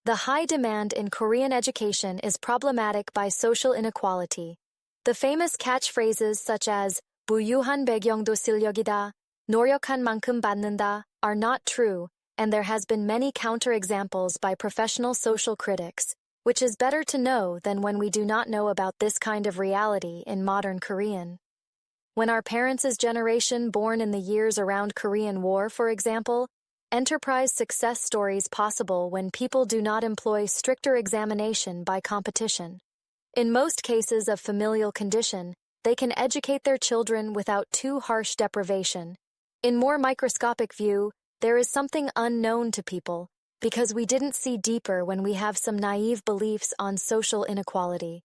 The high demand in Korean education is problematic by social inequality. The famous catchphrases such as 부유한 배경도 실력이다, 노력한 만큼 받는다 are not true, and there has been many counterexamples by professional social critics, which is better to know than when we do not know about this kind of reality in modern Korean. When our parents' generation born in the years around Korean War, for example, enterprise success stories possible when people do not employ stricter examination by competition. In most cases of familial condition, they can educate their children without too harsh deprivation. In more microscopic view, there is something unknown to people, because we didn't see deeper when we have some naive beliefs on social inequality.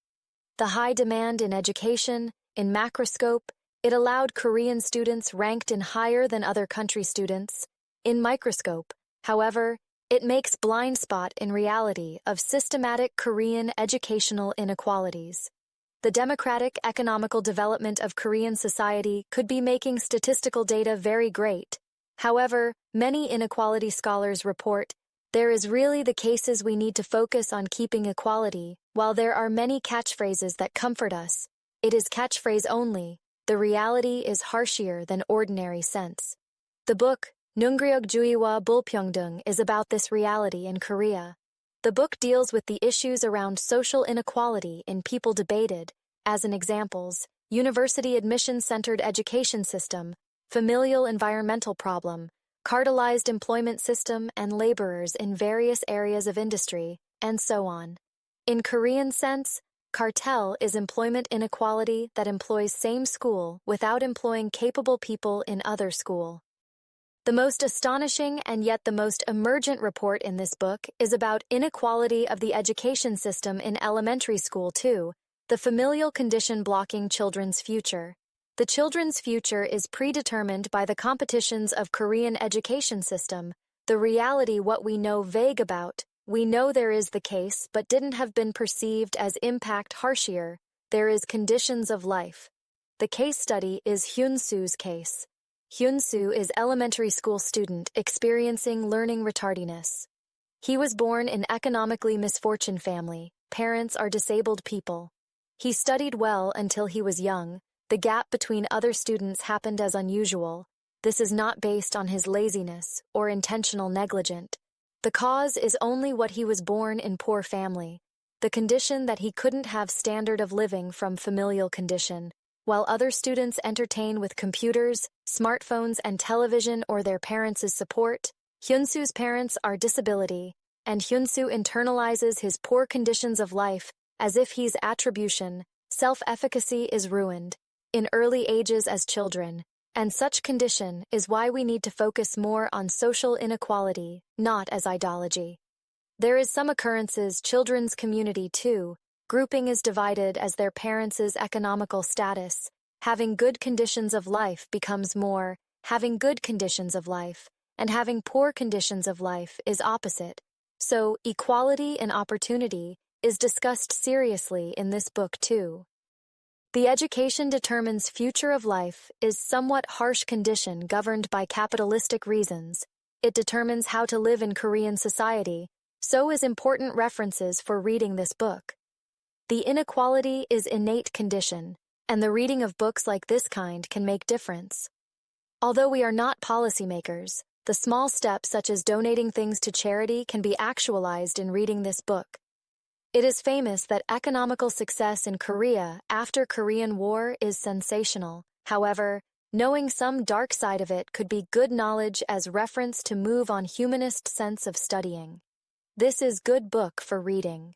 The high demand in education, in macroscope, it allowed Korean students ranked in higher than other country students. In microscope, however, it makes blind spot in reality of systematic Korean educational inequalities. The democratic economical development of Korean society could be making statistical data very great. However, many inequality scholars report, there is really the cases we need to focus on keeping equality, while there are many catchphrases that comfort us. It is catchphrase only, the reality is harsher than ordinary sense. The book, 능력주의와 불평등, is about this reality in Korea. The book deals with the issues around social inequality in people debated, as in examples, university admission-centered education system, familial environmental problem, cartelized employment system and laborers in various areas of industry, and so on. In Korean sense, cartel is employment inequality that employs same school without employing capable people in other school. The most astonishing and yet the most emergent report in this book is about inequality of the education system in elementary school too, the familial condition blocking children's future. The children's future is predetermined by the competitions of Korean education system, the reality what we know vague about, we know there is the case but didn't have been perceived as impact harsher, there is conditions of life. The case study is Hyun-soo's case. Hyun-soo is elementary school student experiencing learning retardiness. He was born in economically misfortune family, parents are disabled people. He studied well until he was young, the gap between other students happened as unusual. This is not based on his laziness or intentional negligent. The cause is only what he was born in poor family, the condition that he couldn't have standard of living from familial condition. While other students entertain with computers, smartphones and television or their parents' support, Hyun-soo's parents are disability, and Hyun-soo internalizes his poor conditions of life as if he's attribution, self-efficacy is ruined, in early ages as children, and such condition is why we need to focus more on social inequality, not as ideology. There is some occurrences children's community too, grouping is divided as their parents' economical status. Having good conditions of life becomes more, having good conditions of life, and having poor conditions of life is opposite. So, equality and opportunity is discussed seriously in this book too. The education determines future of life is somewhat harsh condition governed by capitalistic reasons. It determines how to live in Korean society, so is important references for reading this book. The inequality is innate condition, and the reading of books like this kind can make difference. Although we are not policymakers, the small steps such as donating things to charity can be actualized in reading this book. It is famous that economical success in Korea after Korean War is sensational. However, knowing some dark side of it could be good knowledge as reference to move on humanist sense of studying. This is good book for reading.